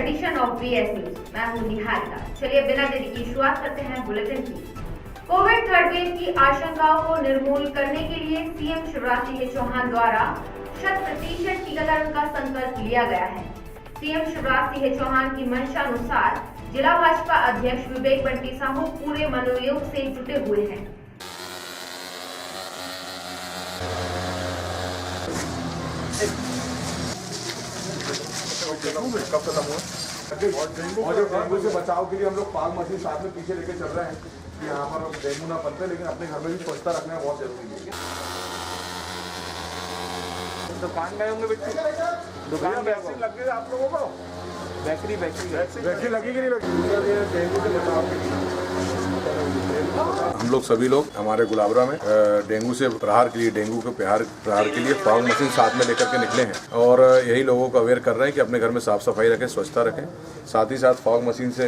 Addition of BS news. मैं हूं निहारिका। चलिए बिना देरी की शुरुआत करते हैं बुलेटिन की। कोविड थर्ड वेव की आशंकाओं को निर्मूल करने के लिए सीएम शिवराज सिंह चौहान द्वारा 100% टीकाकरण का संकल्प लिया गया है। सीएम शिवराज सिंह चौहान की मंशानुसार जिला भाजपा अध्यक्ष विवेक बंटी साहू पूरे मनोयोग से जुटे हुए हैं। कब खत्म हुआ? और जो डेंगू से बचाव के लिए हम लोग फॉग मशीन साथ में पीछे लेके चल रहे हैं कि यहाँ पर डेंगू ना पनपे, लेकिन अपने घर में भी स्वच्छता रखना बहुत जरूरी है। दुकान गए होंगे बच्चे, दुकान वैक्सीन लग गई आप लोगों को? वैक्सीन लगेगी नहीं लगेगी डेंगू से बचाव के लिए। हम लोग सभी लोग हमारे गुलाबरा में डेंगू से प्रहार के लिए, डेंगू के प्रहार के लिए फॉग मशीन साथ में लेकर के निकले हैं और यही लोगों को अवेयर कर रहे हैं कि अपने घर में साफ सफाई रखें, स्वच्छता रखें। साथ ही साथ फॉग मशीन से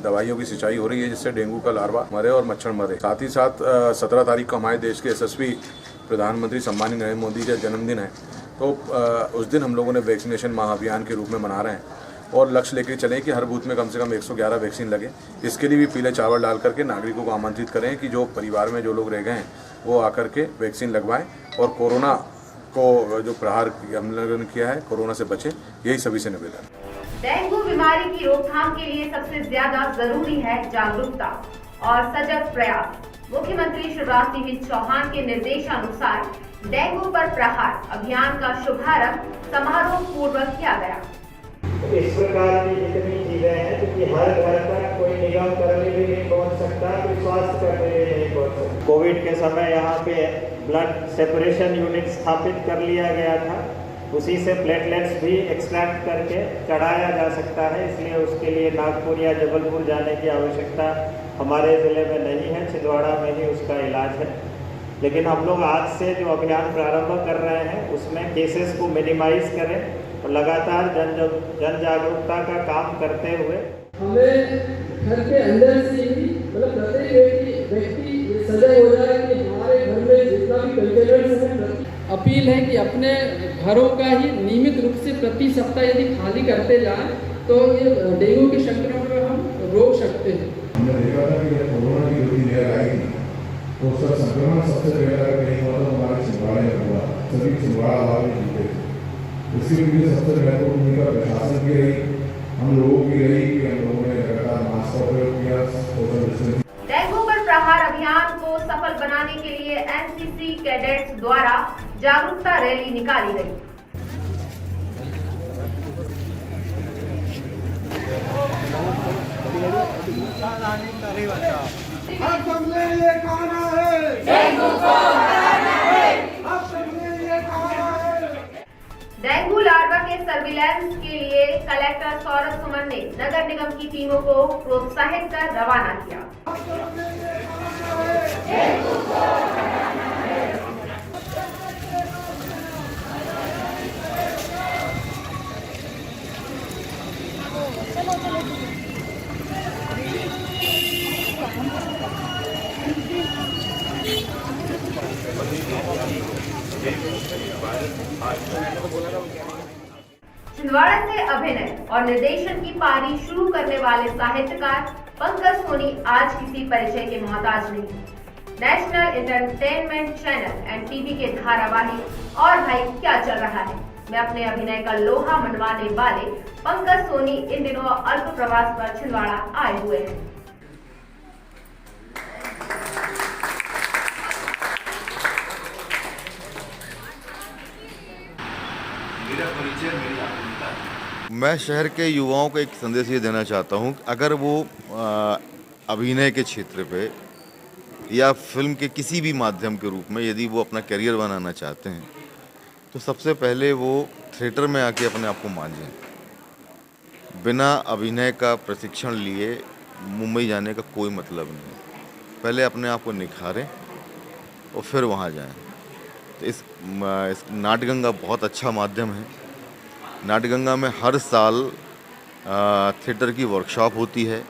दवाइयों की सिंचाई हो रही है जिससे डेंगू का लार्वा मरे और मच्छर मरे। साथ ही साथ 17 तारीख को हमारे देश के यशस्वी प्रधानमंत्री सम्मानित नरेंद्र मोदी का जन्मदिन है, तो उस दिन हम लोगों ने वैक्सीनेशन महाअभियान के रूप में मना रहे हैं और लक्ष्य लेकर चलें कि हर बूथ में कम से कम 111 वैक्सीन लगे। इसके लिए भी पीले चावल डाल करके नागरिकों को आमंत्रित करें कि जो परिवार में जो लोग रह गए हैं वो आकर के वैक्सीन लगवाएं और कोरोना को जो प्रहार हम लोगों ने किया है, कोरोना से बचें, यही सभी से निवेदन। डेंगू बीमारी की रोकथाम के लिए सबसे ज्यादा जरूरी है जागरूकता और सजग प्रयास। मुख्यमंत्री शिवराज सिंह चौहान के निर्देशानुसार डेंगू पर प्रहार अभियान का शुभारंभ समारोह पूर्वक किया गया। इस प्रकार की जितनी चीजें हैं, क्योंकि हर घर तक कोई निगम कर्मी भी नहीं पहुंच सकता, कोई स्वास्थ्य कर्मी भी नहीं पहुंच सकता। कोविड के समय यहाँ पे ब्लड सेपरेशन यूनिट स्थापित कर लिया गया था, उसी से प्लेटलेट्स भी एक्सट्रैक्ट करके चढ़ाया जा सकता है, इसलिए उसके लिए नागपुर या जबलपुर जाने की आवश्यकता हमारे ज़िले में नहीं है, छिंदवाड़ा में ही उसका इलाज है। लेकिन हम लोग आज से जो अभियान प्रारंभ कर रहे हैं उसमें केसेस को मिनिमाइज करें और लगातार जन जागरूकता का काम करते हुए हमें घर के अंदर से ही प्रत्येक व्यक्ति सजग हो जाए कि हमारे घर में जितना भी कंटेनर्स हैं। अपील है कि अपने घरों का ही नियमित रूप से प्रति सप्ताह यदि खाली करते जाएं तो ये डेंगू के संक्रमण को हम रोक सकते हैं। हमने देखा था कि कोरोना की जो लहर आएगी तो उसका संक्रमण सबसे पहले कहीं हुआ तो हमारे छिंदवाड़ा में हुआ, सभी छिंदवाड़ा में जीते थे। इसके लिए सबसे महत्वपूर्ण भूमिका प्रशासन की रही, हम लोगों की रही कि हम लोगों ने लगातार मास्क का प्रयोग किया, सोशल डिस्टेंसिंग। डेंगू पर प्रहार अभियान को सफल बनाने के लिए एनसीसी कैडेट्स द्वारा जागरूकता रैली निकाली गई। डेंगू लार्वा के सर्विलांस के लिए कलेक्टर सौरभ सुमन ने नगर निगम की टीमों को प्रोत्साहित कर रवाना किया। छिंदवाड़ा से अभिनय और निर्देशन की पारी शुरू करने वाले साहित्यकार पंकज सोनी आज किसी परिचय के मोहताज नहीं। नेशनल एंटरटेनमेंट चैनल एनटीवी के धारावाहिक और भाई क्या चल रहा है में अपने अभिनय का लोहा मनवाने वाले पंकज सोनी इन दिनों अल्प प्रवास पर छिंदवाड़ा आए हुए हैं। मैं शहर के युवाओं को एक संदेश ये देना चाहता हूँ, अगर वो अभिनय के क्षेत्र पे या फिल्म के किसी भी माध्यम के रूप में यदि वो अपना करियर बनाना चाहते हैं तो सबसे पहले वो थिएटर में आके अपने आप को मांझें। बिना अभिनय का प्रशिक्षण लिए मुंबई जाने का कोई मतलब नहीं। पहले अपने आप को निखारें और फिर वहाँ जाएं। तो इस नाटगंगा बहुत अच्छा माध्यम है। नाटगंगा में हर साल थिएटर की वर्कशॉप होती है,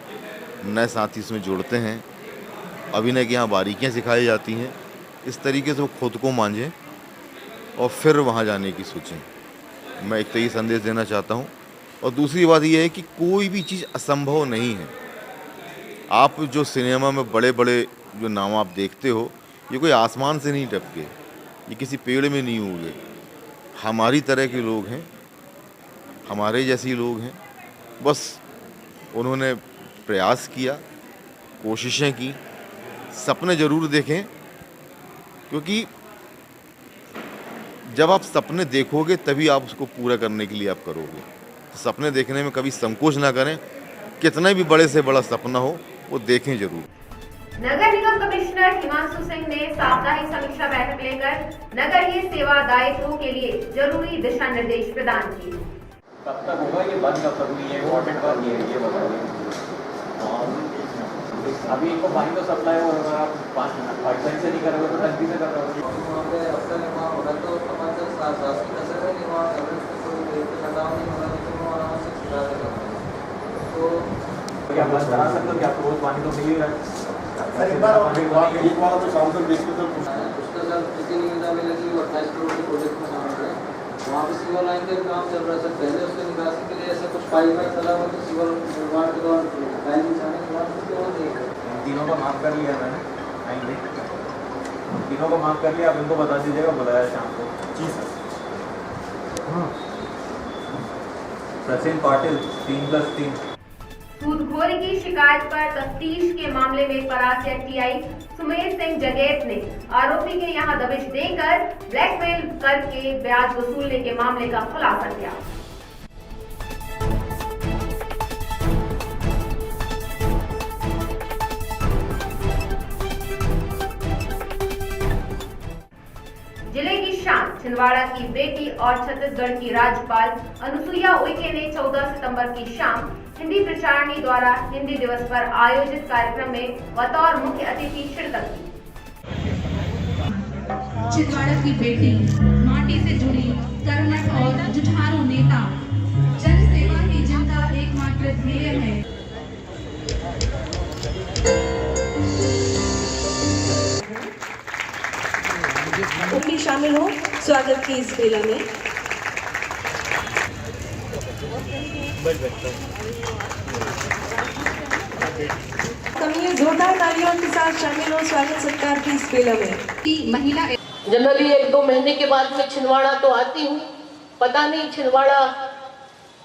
नए साथी इसमें जुड़ते हैं, अभिनय की यहाँ बारीकियाँ सिखाई जाती हैं। इस तरीके से वो खुद को मांझें और फिर वहाँ जाने की सोचें। मैं एक तो ये संदेश देना चाहता हूँ और दूसरी बात यह है कि कोई भी चीज़ असंभव नहीं है। आप जो सिनेमा में बड़े बड़े जो नाम आप देखते हो, ये कोई आसमान से नहीं टपके, ये किसी पेड़ में नहीं उगे। हमारी तरह के लोग हैं, हमारे जैसे लोग हैं। बस उन्होंने प्रयास किया, कोशिशें की, सपने ज़रूर देखें, क्योंकि जब आप सपने देखोगे तभी आप उसको पूरा करने के लिए आप करोगे। तो सपने देखने में कभी संकोच ना करें, कितने भी बड़े से बड़ा सपना हो वो देखें ज़रूर। नगर निगम कमिश्नर हिमांशु सिंह ने साप्ताहिक समीक्षा बैठक लेकर नगरीय सेवा दायित्वों के लिए जरूरी दिशा निर्देश प्रदान किए। कब तक होगा ये बंद, कब तक हुई है इम्पोर्टेंट बात ये बताइए। अभी इनको पानी तो सप्लाई हो रहा है, आप पाइपलाइन से नहीं कर रहे हो तो टंकी से कर रहे हो। वहाँ पे अफसर निर्माण हो रहा है तो समाचार शासकीय नजर में नहीं, वहाँ कोई घटाव नहीं हो रहा, तो वहाँ आराम से छिड़ा देगा। तो क्या बंद करा सकते हो कि आपको रोज पानी तो मिल ही रहा है? उसका सर किसी निविदा मिलेगी 28 करोड़ के प्रोजेक्ट में शामिल है। वहाँ पे सीवर लाइन का काम चल रहा है सर। पहले उसके निकासी के लिए ऐसा कुछ पाइपलाइन चला हुआ तो सीवर निर्माण के दौरान लाइन बिछाने के बाद उसके और नहीं है। तीनों का माफ कर लिया मैंने, आएंगे तीनों को माफ कर लिया। आप इनको बता दीजिएगा, बुलाया शाम को। जी सर। हाँ सचिन पाटिल 3+3। सूदखोरी की शिकायत पर तफ्तीश के मामले में परासिया टीआई सुमेर सिंह जगेत ने आरोपी के यहां दबिश देकर ब्लैकमेल करके ब्याज वसूलने के मामले का खुलासा किया। जिले की शान छिंदवाड़ा की बेटी और छत्तीसगढ़ की राज्यपाल अनुसुईया उइके ने 14 सितंबर की शाम हिंदी प्रचारणी द्वारा हिंदी दिवस पर आयोजित कार्यक्रम में बतौर मुख्य अतिथि शिरकत की। छिंदवाड़ा की बेटी, माटी से जुड़ी कर्मठ और जुझारू नेता, जन सेवा ही जिनका एकमात्र ध्येय है। उनकी शामिल हो स्वागत की इस बेला में। जोरदार तालियों के साथ शामिल हो स्वागत सत्कार की इस बेला में। महिला जनरली 1-2 महीने के बाद मैं छिंदवाड़ा तो आती हूँ, पता नहीं छिंदवाड़ा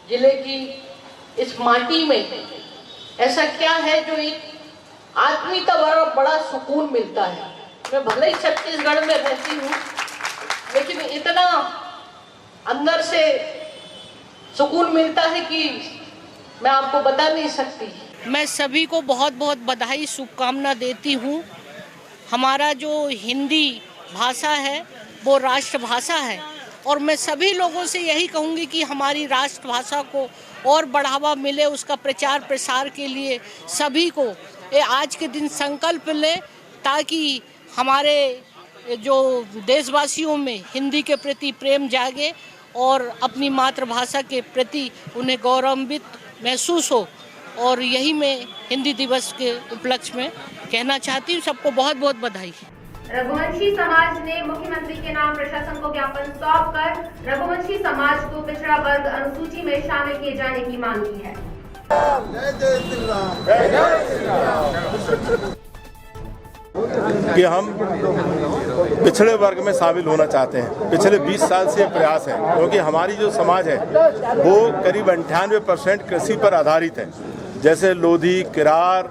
जिले की इस माटी में ऐसा क्या है जो एक आदमी का बड़ा सुकून मिलता है। मैं भले ही छत्तीसगढ़ में रहती हूँ, लेकिन इतना अंदर से सुकून मिलता है कि मैं आपको बता नहीं सकती। मैं सभी को बहुत बहुत बधाई शुभकामना देती हूँ। हमारा जो हिंदी भाषा है वो राष्ट्रभाषा है और मैं सभी लोगों से यही कहूँगी कि हमारी राष्ट्रभाषा को और बढ़ावा मिले, उसका प्रचार प्रसार के लिए सभी को आज के दिन संकल्प लें ताकि हमारे जो देशवासियों में हिंदी के प्रति प्रेम जागे और अपनी मातृभाषा के प्रति उन्हें गौरवान्वित महसूस हो। और यही मैं हिंदी दिवस के उपलक्ष्य में कहना चाहती हूँ। सबको बहुत बहुत बधाई। रघुवंशी समाज ने मुख्यमंत्री के नाम प्रशासन को ज्ञापन सौंपकर रघुवंशी समाज को पिछड़ा वर्ग अनुसूची में शामिल किए जाने की मांग की है। कि हम पिछड़े वर्ग में शामिल होना चाहते हैं। पिछले 20 साल से प्रयास है, क्योंकि हमारी जो समाज है वो करीब 98% कृषि पर आधारित है। जैसे लोधी, किरार,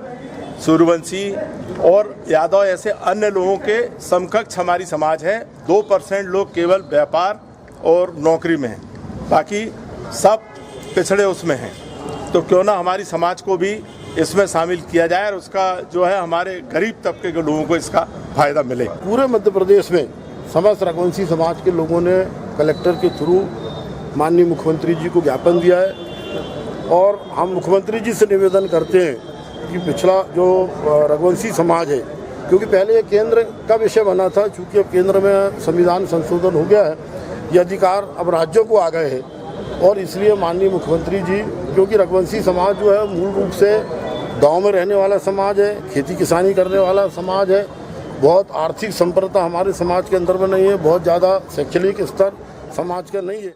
सूर्यवंशी और यादव ऐसे अन्य लोगों के समकक्ष हमारी समाज है। 2% लोग केवल व्यापार और नौकरी में हैं, बाकी सब पिछड़े उसमें हैं। तो क्यों ना हमारी समाज को भी इसमें शामिल किया जाए और उसका जो है हमारे गरीब तबके के लोगों को इसका फायदा मिले। पूरे मध्य प्रदेश में समस्त रघुवंशी समाज के लोगों ने कलेक्टर के थ्रू माननीय मुख्यमंत्री जी को ज्ञापन दिया है और हम मुख्यमंत्री जी से निवेदन करते हैं कि पिछड़ा जो रघुवंशी समाज है, क्योंकि पहले ये केंद्र का विषय बना था, चूँकि अब केंद्र में संविधान संशोधन हो गया है, ये अधिकार अब राज्यों को आ गए हैं और इसलिए माननीय मुख्यमंत्री जी, क्योंकि रघुवंशी समाज जो है मूल रूप से गांव में रहने वाला समाज है, खेती किसानी करने वाला समाज है, बहुत आर्थिक संपन्नता हमारे समाज के अंदर में नहीं है, बहुत ज़्यादा शैक्षणिक स्तर समाज का नहीं है।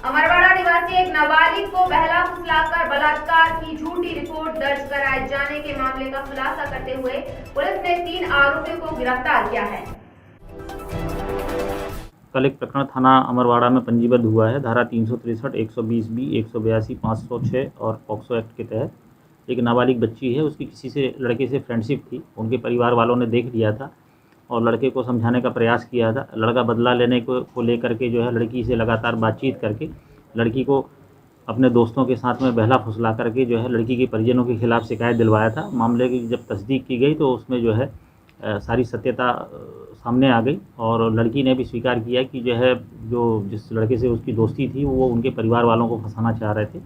अमरवाड़ा निवासी एक नाबालिग को बहला फुसलाकर बलात्कार की झूठी रिपोर्ट दर्ज कराए जाने के मामले का खुलासा करते हुए पुलिस ने 3 आरोपियों को गिरफ्तार किया है। कल एक प्रकरण थाना अमरवाड़ा में पंजीबद्ध हुआ है। धारा 363, 120B, 182, 506 और पॉक्सो एक्ट के तहत एक नाबालिग बच्ची है, उसकी किसी से लड़के से फ्रेंडशिप थी। उनके परिवार वालों ने देख लिया था और लड़के को समझाने का प्रयास किया था। लड़का बदला लेने को लेकर के जो है लड़की से लगातार बातचीत करके लड़की को अपने दोस्तों के साथ में बहला फुसला करके जो है लड़की के परिजनों के खिलाफ शिकायत दिलवाया था। मामले की जब तस्दीक की गई तो उसमें जो है सारी सत्यता सामने आ गई और लड़की ने भी स्वीकार किया कि जो है जिस लड़के से उसकी दोस्ती थी वो उनके परिवार वालों को फंसाना चाह रहे थे।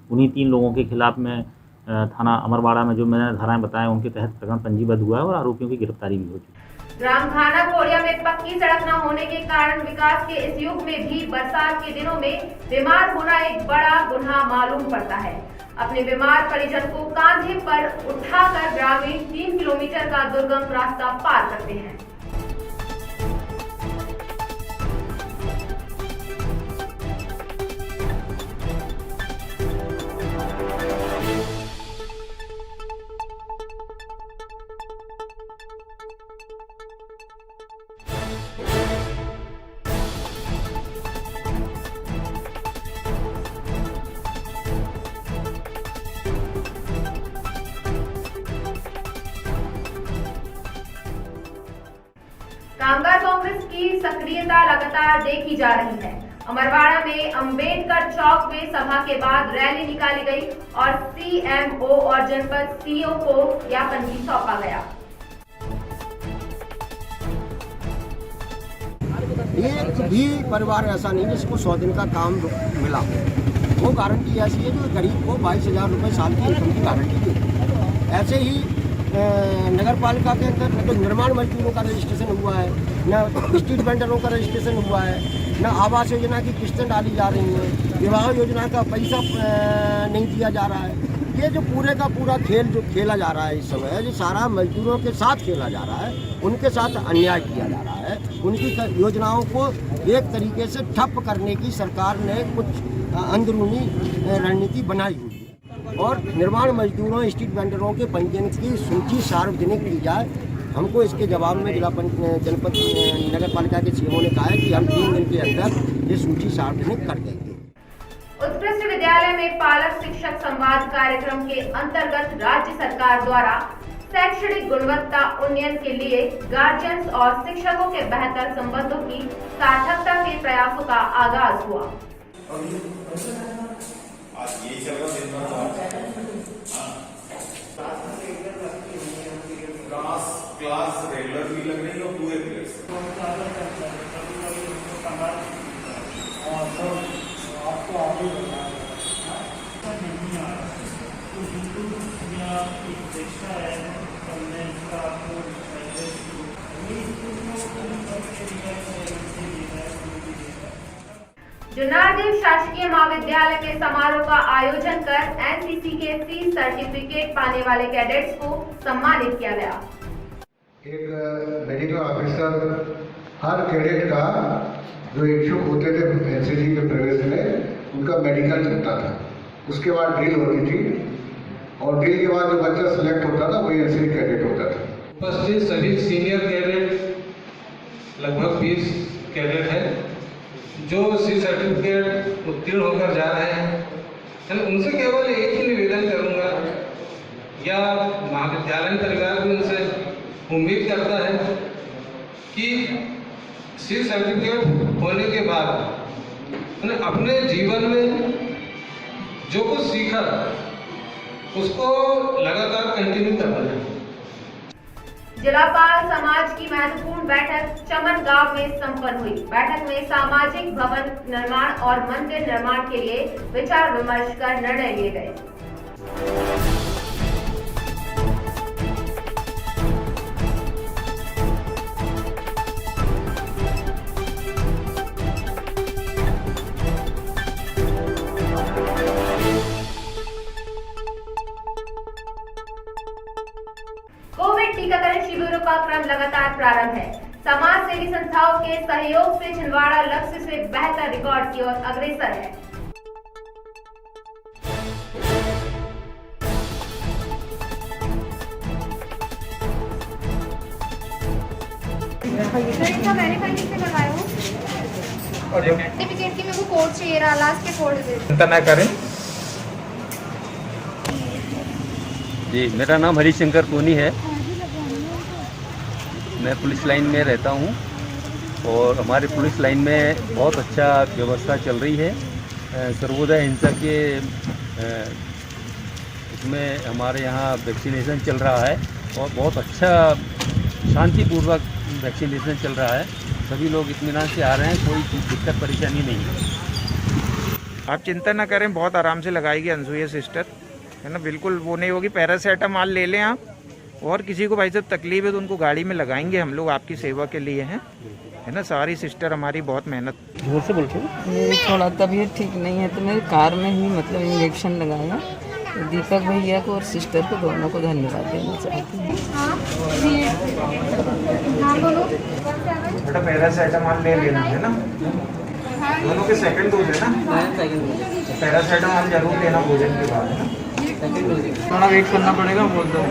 उन्हीं 3 लोगों के खिलाफ में थाना अमरवाड़ा में जो मैंने धाराएं बताएं उनके तहत प्रकरण पंजीबद्ध हुआ है और आरोपियों की गिरफ्तारी भी हो चुकी है। ग्राम खाना कोरिया में पक्की सड़क न होने के कारण विकास के इस युग में भी बरसात के दिनों में बीमार होना एक बड़ा गुनाह मालूम पड़ता है। अपने बीमार परिजन को कांधे पर उठाकर ग्रामीण 3 किलोमीटर का दुर्गम रास्ता पार करते हैं। कामगार कांग्रेस की सक्रियता लगातार देखी जा रही है। अमरवाड़ा में अंबेडकर चौक में सभा के बाद रैली निकाली गई और CMO और जनपद CO को ज्ञापन भी सौंपा गया। एक भी परिवार ऐसा नहीं जिसको 100 दिन का काम मिला। वो गारंटी ऐसी है जो गरीब को 22,000 रुपये साल की इनकम की गारंटी दी। ऐसे ही नगर पालिका के अंदर न तो निर्माण मजदूरों का रजिस्ट्रेशन हुआ है, न स्ट्रीट वेंडरों का रजिस्ट्रेशन हुआ है, न आवास योजना की किस्तें डाली जा रही हैं, विवाह योजना का पैसा नहीं दिया जा रहा है। ये जो पूरे का पूरा खेल जो खेला जा रहा है इस समय, जो सारा मजदूरों के साथ खेला जा रहा है, उनके साथ अन्याय किया जा रहा है। उनकी योजनाओं को एक तरीके से ठप करने की सरकार ने कुछ अंदरूनी रणनीति बनाई हुई है और निर्माण मजदूरों, स्ट्रीट वेंडरों के पंजीयन की सूची सार्वजनिक की जाए। हमको इसके जवाब में जनपद नगर पालिका के CMO ने कहा है कि हम 3 दिन के अंदर ये सूची सार्वजनिक कर देंगे। उत्कृष्ट विद्यालय में पालक शिक्षक संवाद कार्यक्रम के अंतर्गत राज्य सरकार द्वारा शैक्षणिक गुणवत्ता उन्नयन के लिए गार्जियंस और शिक्षकों के बेहतर संबंधों की सार्थकता के प्रयासों का आगाज हुआ। क्लास रेगुलर भी लग रही है और पूरे पीरियड से। आपको आगे बढ़ना है। जुनारदेव शासकीय महाविद्यालय में समारोह का आयोजन कर NCC के C सर्टिफिकेट पाने वाले कैडेट्स को सम्मानित किया गया। एक मेडिकल ऑफिसर हर कैडेट का जो इच्छुक होते थे NCC के प्रवेश में उनका मेडिकल चलता था। उसके बाद ड्रिल होती थी और ड्रिल के बाद जो बच्चा सिलेक्ट होता था वही NCC कैडेट होता था। उपस्थित सभी सीनियर कैडेट लगभग 20 कैडेट हैं जो C सर्टिफिकेट उत्तीर्ण होकर जा रहे हैं। उनसे केवल एक ही निवेदन करूंगा या महाविद्यालय परिवार भी उनसे उम्मीद करता है कि C सर्टिफिकेट होने के बाद अपने जीवन में जो कुछ सीखा उसको लगातार कंटिन्यू करना है। जिलापाल समाज की महत्वपूर्ण बैठक चमन गांव में संपन्न हुई। बैठक में सामाजिक भवन निर्माण और मंदिर निर्माण के लिए विचार विमर्श कर निर्णय लिए गए। कोविड टीकाकरण शिविरों का क्रम लगातार प्रारंभ है। समाज सेवी संस्थाओं के सहयोग से छिंदवाड़ा लक्ष्य से बेहतर रिकॉर्ड की ओर अग्रसर है। मैंने कहीं से लगाया हूँ सर्टिफिकेट की, मेरे को कोड चाहिए रहा, लास्ट के कोड दे। चिंता ना करें। जी, मेरा नाम हरिशंकर सोनी है। मैं पुलिस लाइन में रहता हूँ और हमारे पुलिस लाइन में बहुत अच्छा व्यवस्था चल रही है। सर्वोदय हिंसा के इसमें हमारे यहाँ वैक्सीनेशन चल रहा है और बहुत अच्छा शांतिपूर्वक वैक्सीनेशन चल रहा है। सभी लोग इत्मीनान से आ रहे हैं, कोई दिक्कत परेशानी नहीं है। आप चिंता ना करें, बहुत आराम से लगाएगी अनसुईया सिस्टर, है ना। बिल्कुल वो नहीं होगी। पैरासीटामॉल ले लें आप, और किसी को भाई साहब तकलीफ है तो उनको गाड़ी में लगाएंगे हम लोग, आपकी सेवा के लिए हैं, है ना। सारी सिस्टर हमारी बहुत मेहनत। जोर से बोलते मेरी थोड़ा तबीयत ठीक नहीं है तो मेरी कार में ही मतलब इंजेक्शन लगाया। तो दीपक भैया को और सिस्टर को दोनों को धन्यवाद देना चाहती हूँ। बेटा पैरासीटामॉल ले लेना, है ना। दोनों के सेकंड डोज है ना। पैरासीटामॉल जरूर लेना भोजन के बाद, है ना। थोड़ा वेट करना पड़ेगा, बोल दो।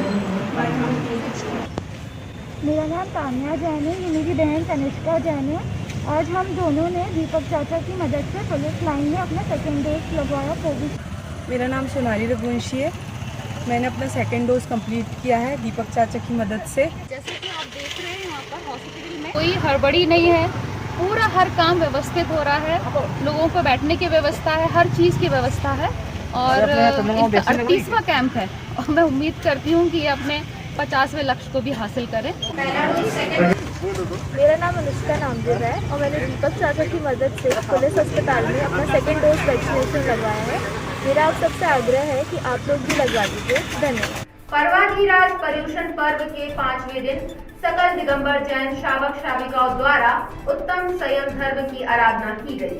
मेरा नाम तानिया जैन है, ये मेरी बहन तनिष्का जैन है। आज हम दोनों ने दीपक चाचा की मदद से पुलिस लाइन में अपना सेकेंड डोज लगवाया कोविड। मेरा नाम सोनाली रघुवंशी है। मैंने अपना सेकेंड डोज कंप्लीट किया है दीपक चाचा की मदद से। जैसे कि आप देख रहे हैं यहाँ पर हॉस्पिटल में कोई हड़बड़ी नहीं है, पूरा हर काम व्यवस्थित हो रहा है। लोगों को बैठने की व्यवस्था है, हर चीज़ की व्यवस्था है। और 38वां कैंप है और मैं उम्मीद करती हूँ कि ये अपने 50वें लक्ष्य को भी हासिल करें। मेरा नाम अनुष्का नामदेव है और मैंने दीपक चाचा की मदद से पुलिस अस्पताल में अपना सेकेंड डोज वैक्सीनेशन लगवाया है। मेरा आप सबसे आग्रह है कि आप लोग भी लगवा दीजिए। धन्यवाद। परवाधिराज पर्युषण पर्व के 5वें दिन सकल दिगंबर जैन शावक शाविकाओं द्वारा उत्तम संयम धर्म की आराधना की गई।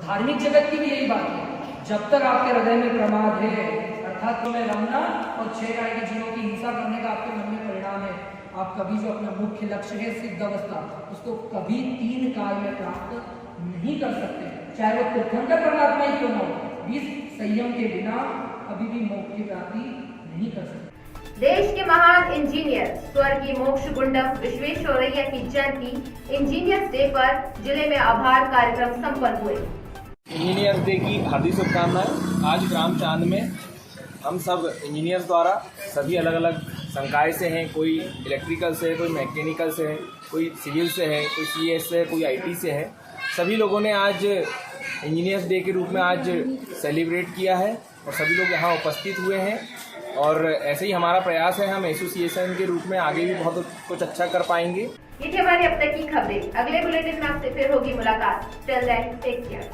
धार्मिक जगत की भी यही बात है, जब तक आपके हृदय में प्रमाद है, अर्थात तो में रमना और 6 गाय के जीवों की हिंसा करने का आपके मन में परिणाम है, आप कभी जो अपना मुख्य लक्ष्य है सिद्ध अवस्था, उसको कभी 3 काल में प्राप्त नहीं कर सकते, चाहे वो तीर्थंकर परमात्मा ही क्यों ना हो। 20 संयम के बिना कभी भी मोक्ष की प्राप्ति नहीं कर सकते। देश के महान इंजीनियर स्वर्गीय मोक्ष गुंडम विश्वेश्वरैया की जयंती इंजीनियर्स डे पर जिले में आभार कार्यक्रम संपन्न हुए। इंजीनियर्स डे की हार्दिक शुभकामनाएं। आज ग्राम चांद में हम सब इंजीनियर्स द्वारा सभी अलग अलग संकाय से हैं, कोई इलेक्ट्रिकल से है, कोई मैकेनिकल से है, कोई सिविल से है, कोई सीएस से है, कोई आईटी से है। सभी लोगों ने आज इंजीनियर्स डे के रूप में आज सेलिब्रेट किया है और सभी लोग यहाँ उपस्थित हुए हैं और ऐसे ही हमारा प्रयास है, हम एसोसिएशन के रूप में आगे भी बहुत कुछ अच्छा कर पाएंगे। ये थी हमारी अब तक की खबरें। अगले बुलेटिन में आपसे फिर होगी मुलाकात। Till then take care.